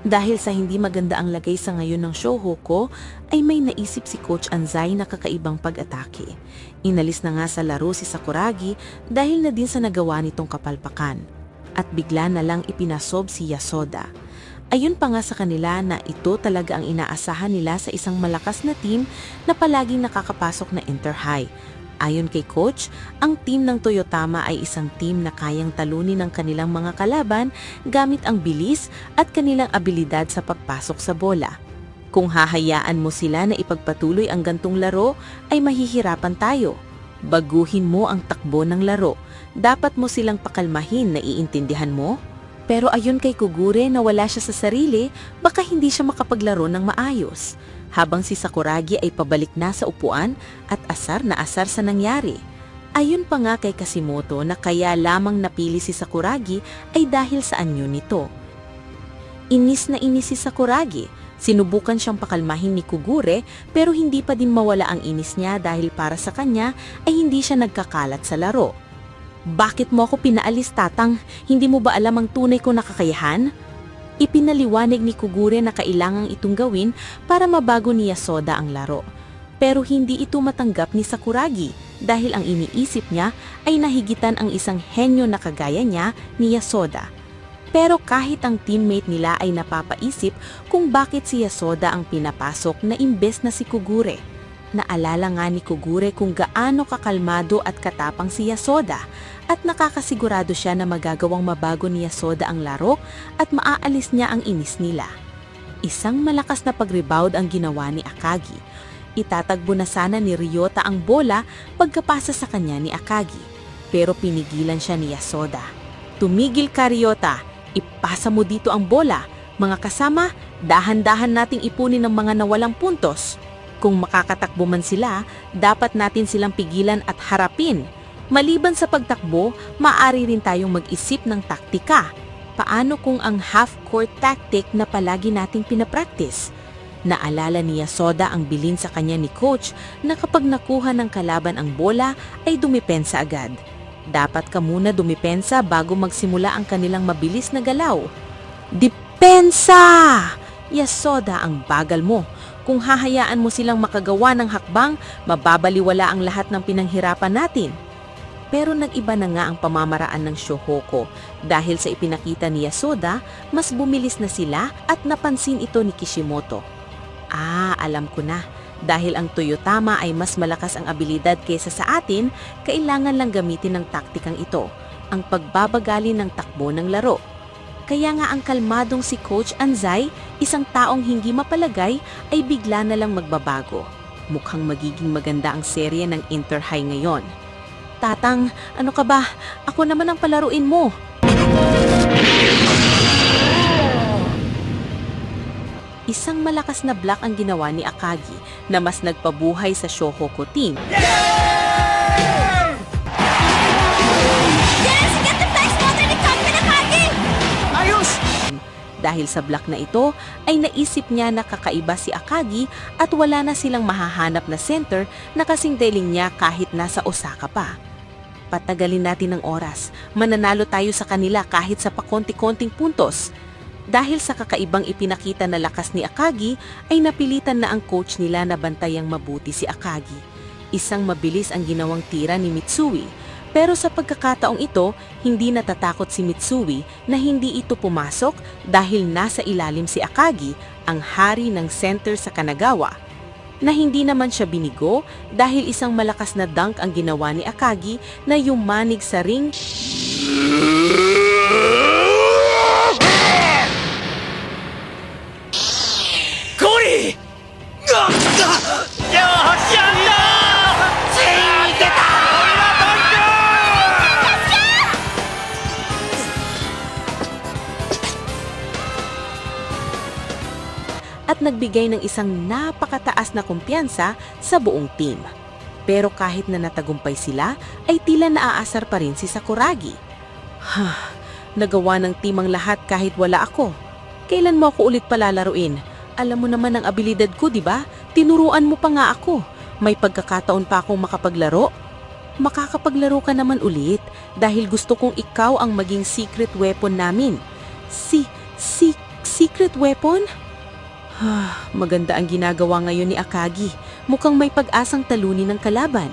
Dahil sa hindi maganda ang lagay sa ngayon ng Shouhoku, ay may naisip si Coach Anzai na kakaibang pag-atake. Inalis na nga sa laro si Sakuragi dahil na din sa nagawa nitong kapalpakan. At bigla na lang ipinasob si Yasoda. Ayun pa nga sa kanila na ito talaga ang inaasahan nila sa isang malakas na team na palaging nakakapasok na Inter-High. Ayon kay Coach, ang team ng Toyotama ay isang team na kayang talunin ng kanilang mga kalaban gamit ang bilis at kanilang abilidad sa pagpasok sa bola. Kung hahayaan mo sila na ipagpatuloy ang gantong laro, ay mahihirapan tayo. Baguhin mo ang takbo ng laro. Dapat mo silang pakalmahin, naiintindihan mo? Pero ayon kay Kogure na wala siya sa sarili, baka hindi siya makapaglaro ng maayos. Habang si Sakuragi ay pabalik na sa upuan at asar na asar sa nangyari. Ayon pa nga kay Kashimoto na kaya lamang napili si Sakuragi ay dahil sa anyo nito. Inis na inis si Sakuragi. Sinubukan siyang pakalmahin ni Kogure pero hindi pa din mawala ang inis niya dahil para sa kanya ay hindi siya nagkakalat sa laro. Bakit mo ako pinaalis, Tatang? Hindi mo ba alam ang tunay ko na kakayahan? Ipinaliwanag ni Kogure na kailangang itong gawin para mabago ni Yasoda ang laro. Pero hindi ito matanggap ni Sakuragi dahil ang iniisip niya ay nahigitan ang isang henyo na kagaya niya ni Yasoda. Pero kahit ang teammate nila ay napapaisip kung bakit si Yasoda ang pinapasok na imbes na si Kogure. Naalala nga ni Kogure kung gaano kakalmado at katapang si Yasoda at nakakasigurado siya na magagawang mabago ni Yasoda ang laro at maaalis niya ang inis nila. Isang malakas na pag-rebound ang ginawa ni Akagi. Itatagbo na sana ni Ryota ang bola pagkapasa sa kanya ni Akagi. Pero pinigilan siya ni Yasoda. Tumigil ka, Ryota! Ipasa mo dito ang bola. Mga kasama, dahan-dahan nating ipunin ng mga nawalang puntos. Kung makakatakbo man sila, dapat natin silang pigilan at harapin. Maliban sa pagtakbo, maaari rin tayong mag-isip ng taktika. Paano kung ang half-court tactic na palagi nating pinapractice? Naalala ni Yasoda ang bilin sa kanya ni Coach na kapag nakuha ng kalaban ang bola ay dumipensa agad. Dapat ka muna dumipensa bago magsimula ang kanilang mabilis na galaw. Depensa! Yasoda, ang bagal mo. Kung hahayaan mo silang makagawa ng hakbang, mababaliwala ang lahat ng pinanghirapan natin. Pero nag-iba na nga ang pamamaraan ng Shouhoku dahil sa ipinakita ni Yasoda, mas bumilis na sila at napansin ito ni Kishimoto. Alam ko na. Dahil ang Toyotama ay mas malakas ang abilidad kaysa sa atin, kailangan lang gamitin ng taktikang ito, ang pagbabagali ng takbo ng laro. Kaya nga ang kalmadong si Coach Anzai, isang taong hindi mapalagay, ay bigla na lang magbabago. Mukhang magiging maganda ang serye ng Inter-High ngayon. Tatang, ano ka ba? Ako naman ang palaruin mo. Isang malakas na block ang ginawa ni Akagi na mas nagpabuhay sa Shouhoku team. Dahil sa block na ito, ay naisip niya na kakaiba si Akagi at wala na silang mahahanap na center na kasing daling niya kahit nasa Osaka pa. Patagalin natin ng oras, mananalo tayo sa kanila kahit sa pakonti-konting puntos. Dahil sa kakaibang ipinakita na lakas ni Akagi, ay napilitan na ang coach nila na bantayang mabuti si Akagi. Isang mabilis ang ginawang tira ni Mitsui. Pero sa pagkakataong ito, hindi natatakot si Mitsui na hindi ito pumasok dahil nasa ilalim si Akagi, ang hari ng center sa Kanagawa. Na hindi naman siya binigo dahil isang malakas na dunk ang ginawa ni Akagi na yumanig sa ring. Kori! At nagbigay ng isang napakataas na kumpiyansa sa buong team. Pero kahit na natagumpay sila, ay tila naaasar pa rin si Sakuragi. Nagawa ng team ang lahat kahit wala ako. Kailan mo ako ulit palalaruin? Alam mo naman ang abilidad ko, di ba? Tinuruan mo pa nga ako. May pagkakataon pa akong makapaglaro. Makakapaglaro ka naman ulit dahil gusto kong ikaw ang maging secret weapon namin. secret weapon? Maganda ang ginagawa ngayon ni Akagi. Mukhang may pag-asang talunin ng kalaban.